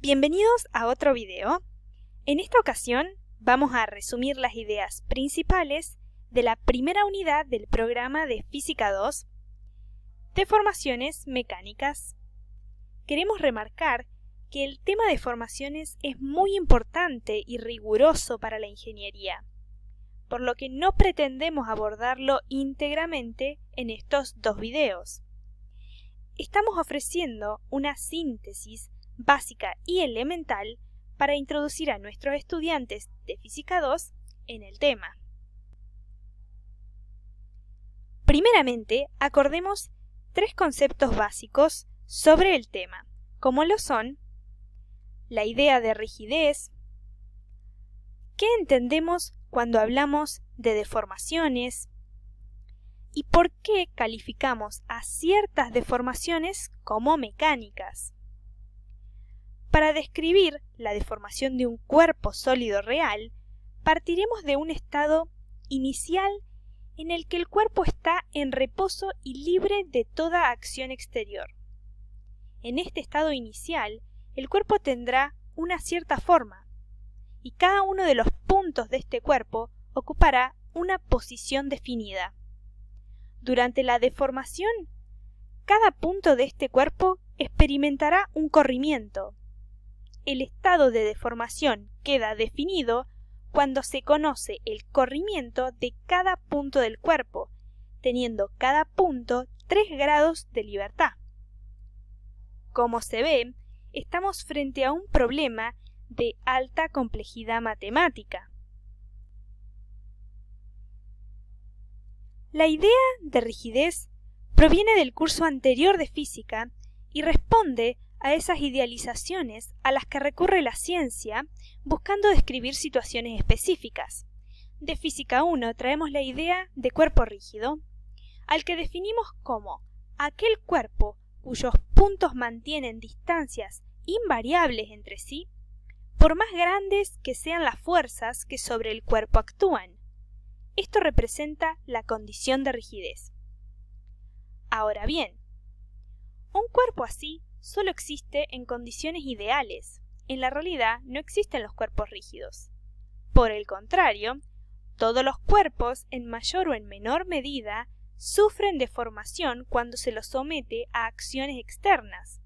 Bienvenidos a otro video. En esta ocasión vamos a resumir las ideas principales de la primera unidad del programa de Física 2, Deformaciones mecánicas. Queremos remarcar que el tema de deformaciones es muy importante y riguroso para la ingeniería, por lo que no pretendemos abordarlo íntegramente en estos dos videos. Estamos ofreciendo una síntesis básica y elemental para introducir a nuestros estudiantes de Física 2 en el tema. Primeramente, acordemos tres conceptos básicos sobre el tema, como lo son la idea de rigidez, qué entendemos cuando hablamos de deformaciones y por qué calificamos a ciertas deformaciones como mecánicas. Para describir la deformación de un cuerpo sólido real, partiremos de un estado inicial en el que el cuerpo está en reposo y libre de toda acción exterior. En este estado inicial, el cuerpo tendrá una cierta forma, y cada uno de los puntos de este cuerpo ocupará una posición definida. Durante la deformación, cada punto de este cuerpo experimentará un corrimiento. El estado de deformación queda definido cuando se conoce el corrimiento de cada punto del cuerpo, teniendo cada punto 3 grados de libertad. Como se ve, estamos frente a un problema de alta complejidad matemática. La idea de rigidez proviene del curso anterior de física y responde a esas idealizaciones a las que recurre la ciencia buscando describir situaciones específicas. De Física 1 traemos la idea de cuerpo rígido, al que definimos como aquel cuerpo cuyos puntos mantienen distancias invariables entre sí, por más grandes que sean las fuerzas que sobre el cuerpo actúan. Esto representa la condición de rigidez. Ahora bien, un cuerpo así solo existe en condiciones ideales. En la realidad no existen los cuerpos rígidos. Por el contrario, todos los cuerpos, en mayor o en menor medida, sufren deformación cuando se los somete a acciones externas.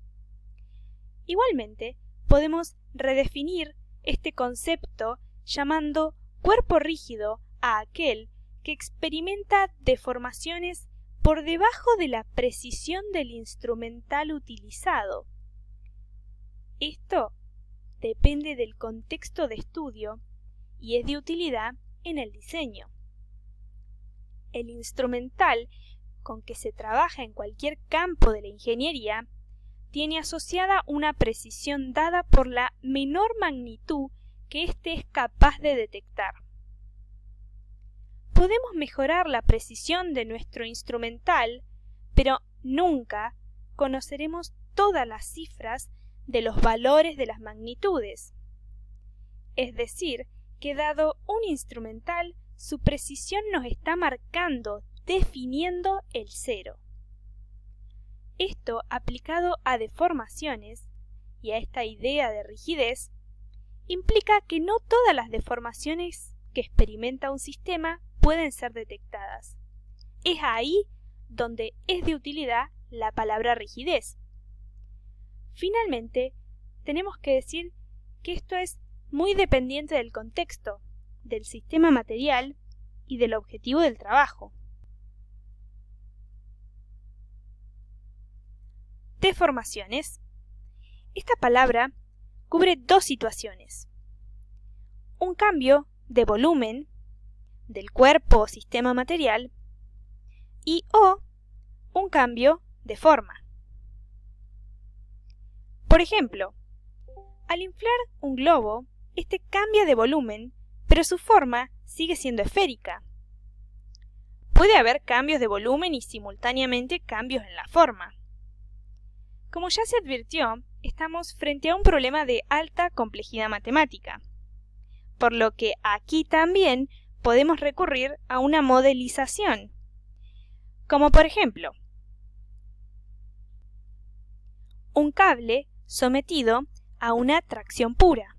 Igualmente, podemos redefinir este concepto llamando cuerpo rígido a aquel que experimenta deformaciones por debajo de la precisión del instrumental utilizado. Esto depende del contexto de estudio y es de utilidad en el diseño. El instrumental con que se trabaja en cualquier campo de la ingeniería tiene asociada una precisión dada por la menor magnitud que éste es capaz de detectar. Podemos mejorar la precisión de nuestro instrumental, pero nunca conoceremos todas las cifras de los valores de las magnitudes. Es decir, que dado un instrumental, su precisión nos está marcando, definiendo el cero. Esto, aplicado a deformaciones y a esta idea de rigidez, implica que no todas las deformaciones que experimenta un sistema pueden ser detectadas. Es ahí donde es de utilidad la palabra rigidez. Finalmente, tenemos que decir que esto es muy dependiente del contexto, del sistema material y del objetivo del trabajo. Deformaciones. Esta palabra cubre dos situaciones: un cambio de volumen del cuerpo o sistema material y un cambio de forma. Por ejemplo, al inflar un globo, este cambia de volumen, pero su forma sigue siendo esférica. Puede haber cambios de volumen y simultáneamente cambios en la forma. Como ya se advirtió, estamos frente a un problema de alta complejidad matemática, por lo que aquí también podemos recurrir a una modelización, como por ejemplo, un cable sometido a una tracción pura.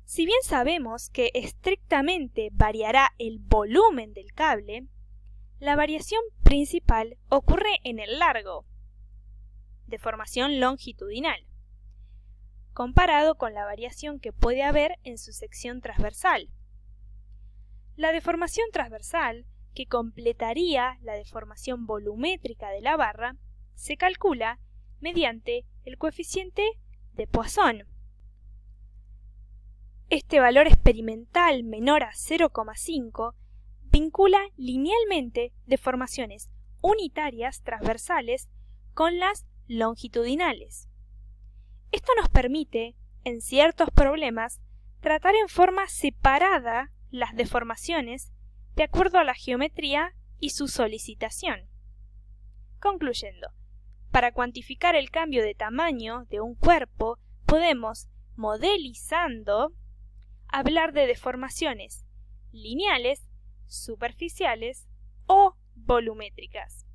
Si bien sabemos que estrictamente variará el volumen del cable, la variación principal ocurre en el largo, deformación longitudinal, comparado con la variación que puede haber en su sección transversal. La deformación transversal, que completaría la deformación volumétrica de la barra, se calcula mediante el coeficiente de Poisson. Este valor experimental menor a 0,5 vincula linealmente deformaciones unitarias transversales con las longitudinales. Esto nos permite, en ciertos problemas, tratar en forma separada las deformaciones de acuerdo a la geometría y su solicitación. Concluyendo, para cuantificar el cambio de tamaño de un cuerpo, podemos, modelizando, hablar de deformaciones lineales, superficiales o volumétricas,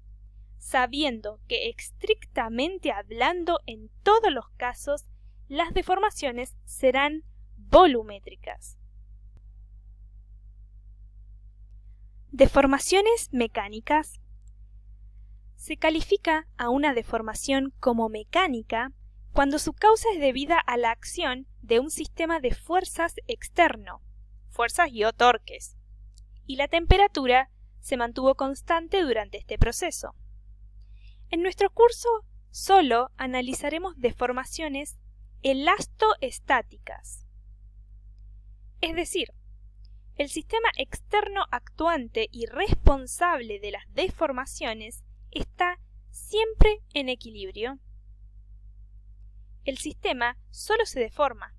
sabiendo que estrictamente hablando en todos los casos las deformaciones serán volumétricas. Deformaciones mecánicas. Se califica a una deformación como mecánica cuando su causa es debida a la acción de un sistema de fuerzas externo, fuerzas y o torques, y la temperatura se mantuvo constante durante este proceso. En nuestro curso solo analizaremos deformaciones elastoestáticas, es decir, el sistema externo actuante y responsable de las deformaciones está siempre en equilibrio. El sistema solo se deforma,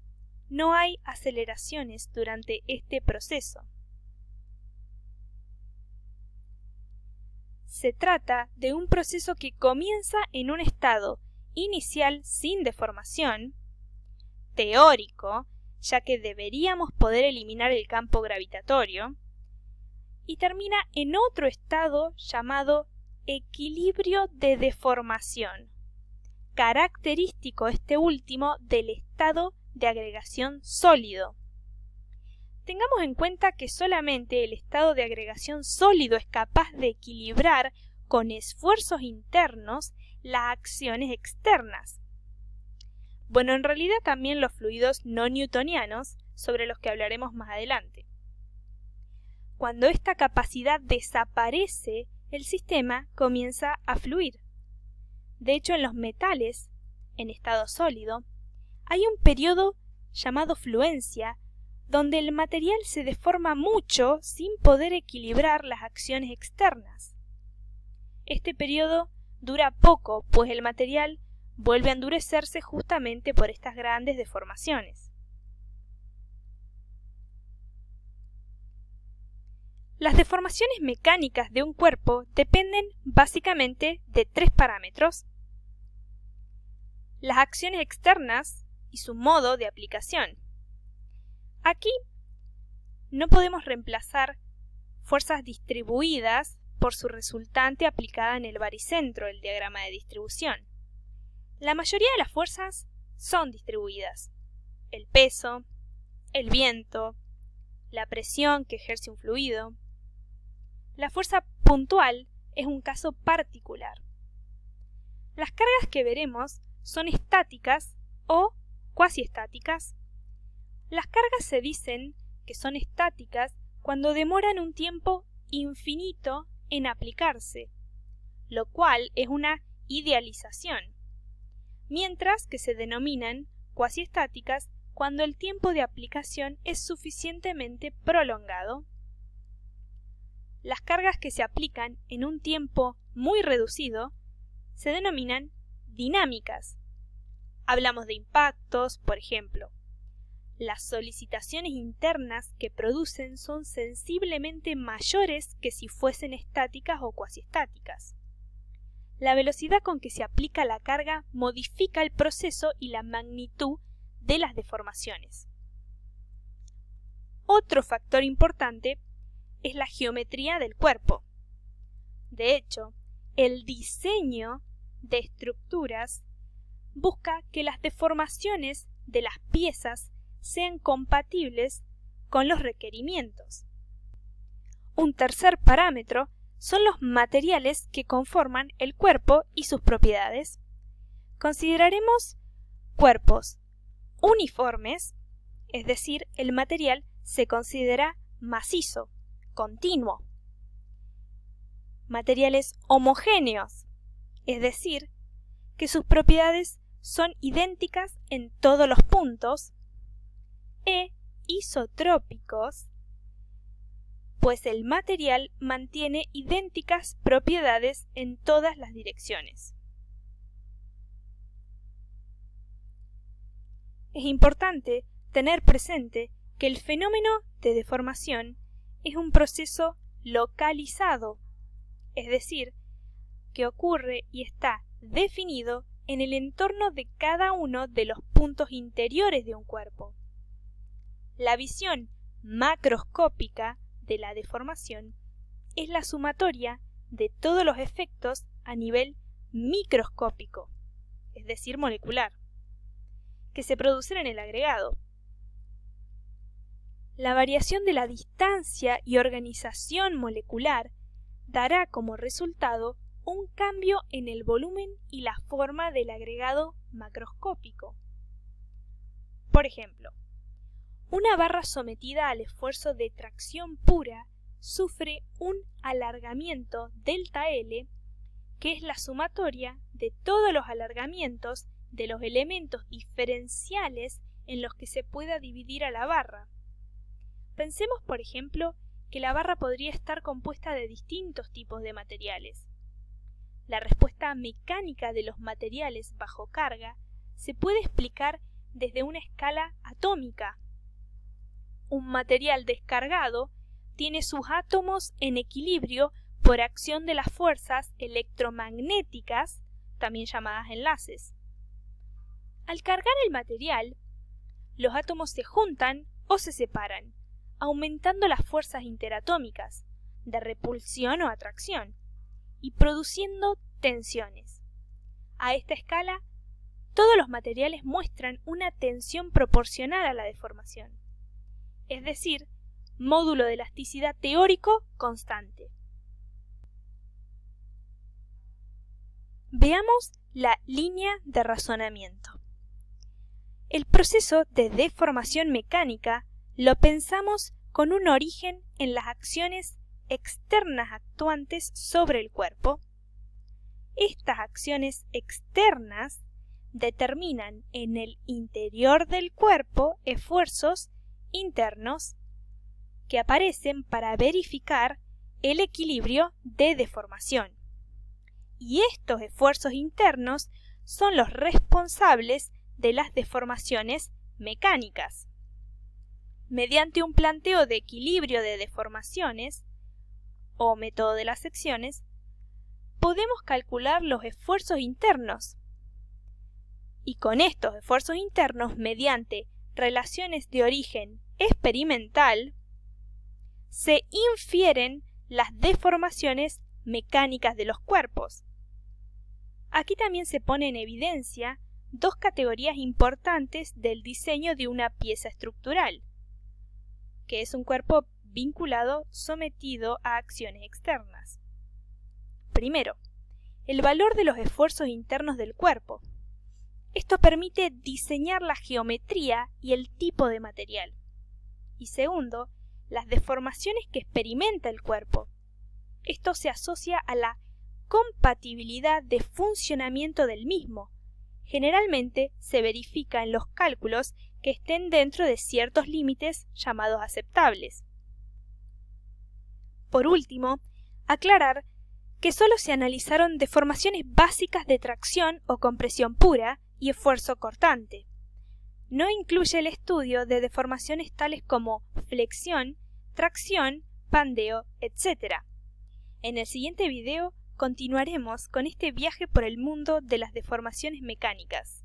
no hay aceleraciones durante este proceso. Se trata de un proceso que comienza en un estado inicial sin deformación, teórico, ya que deberíamos poder eliminar el campo gravitatorio, y termina en otro estado llamado equilibrio de deformación, característico este último del estado de agregación sólido. Tengamos en cuenta que solamente el estado de agregación sólido es capaz de equilibrar con esfuerzos internos las acciones externas. Bueno, en realidad también los fluidos no newtonianos, sobre los que hablaremos más adelante. Cuando esta capacidad desaparece, el sistema comienza a fluir. De hecho, en los metales, en estado sólido, hay un periodo llamado fluencia, donde el material se deforma mucho sin poder equilibrar las acciones externas. Este periodo dura poco, pues el material vuelve a endurecerse justamente por estas grandes deformaciones. Las deformaciones mecánicas de un cuerpo dependen básicamente de tres parámetros: las acciones externas y su modo de aplicación. Aquí no podemos reemplazar fuerzas distribuidas por su resultante aplicada en el baricentro del diagrama de distribución. La mayoría de las fuerzas son distribuidas: el peso, el viento, la presión que ejerce un fluido. La fuerza puntual es un caso particular. Las cargas que veremos son estáticas o cuasiestáticas. Las cargas se dicen que son estáticas cuando demoran un tiempo infinito en aplicarse, lo cual es una idealización, mientras que se denominan cuasiestáticas cuando el tiempo de aplicación es suficientemente prolongado. Las cargas que se aplican en un tiempo muy reducido se denominan dinámicas. Hablamos de impactos, por ejemplo. Las solicitaciones internas que producen son sensiblemente mayores que si fuesen estáticas o cuasiestáticas. La velocidad con que se aplica la carga modifica el proceso y la magnitud de las deformaciones. Otro factor importante es la geometría del cuerpo. De hecho, el diseño de estructuras busca que las deformaciones de las piezas sean compatibles con los requerimientos. Un tercer parámetro son los materiales que conforman el cuerpo y sus propiedades. Consideraremos cuerpos uniformes, es decir, el material se considera macizo, continuo. Materiales homogéneos, es decir, que sus propiedades son idénticas en todos los puntos. E isotrópicos, pues el material mantiene idénticas propiedades en todas las direcciones. Es importante tener presente que el fenómeno de deformación es un proceso localizado, es decir, que ocurre y está definido en el entorno de cada uno de los puntos interiores de un cuerpo. La visión macroscópica de la deformación es la sumatoria de todos los efectos a nivel microscópico, es decir, molecular, que se producen en el agregado. La variación de la distancia y organización molecular dará como resultado un cambio en el volumen y la forma del agregado macroscópico. Por ejemplo, una barra sometida al esfuerzo de tracción pura sufre un alargamiento delta L, que es la sumatoria de todos los alargamientos de los elementos diferenciales en los que se pueda dividir a la barra. Pensemos, por ejemplo, que la barra podría estar compuesta de distintos tipos de materiales. La respuesta mecánica de los materiales bajo carga se puede explicar desde una escala atómica. Un material descargado tiene sus átomos en equilibrio por acción de las fuerzas electromagnéticas, también llamadas enlaces. Al cargar el material, los átomos se juntan o se separan, aumentando las fuerzas interatómicas de repulsión o atracción y produciendo tensiones. A esta escala, todos los materiales muestran una tensión proporcional a la deformación, es decir, módulo de elasticidad teórico constante. Veamos la línea de razonamiento. El proceso de deformación mecánica lo pensamos con un origen en las acciones externas actuantes sobre el cuerpo. Estas acciones externas determinan en el interior del cuerpo esfuerzos internos que aparecen para verificar el equilibrio de deformación. Y estos esfuerzos internos son los responsables de las deformaciones mecánicas. Mediante un planteo de equilibrio de deformaciones, o método de las secciones, podemos calcular los esfuerzos internos. Y con estos esfuerzos internos, mediante relaciones de origen experimental, se infieren las deformaciones mecánicas de los cuerpos. Aquí también se pone en evidencia dos categorías importantes del diseño de una pieza estructural, que es un cuerpo vinculado sometido a acciones externas. Primero, el valor de los esfuerzos internos del cuerpo. Esto permite diseñar la geometría y el tipo de material. Y segundo, las deformaciones que experimenta el cuerpo. Esto se asocia a la compatibilidad de funcionamiento del mismo. Generalmente se verifica en los cálculos que estén dentro de ciertos límites llamados aceptables. Por último, aclarar que solo se analizaron deformaciones básicas de tracción o compresión pura y esfuerzo cortante. No incluye el estudio de deformaciones tales como flexión, tracción, pandeo, etc. En el siguiente video continuaremos con este viaje por el mundo de las deformaciones mecánicas.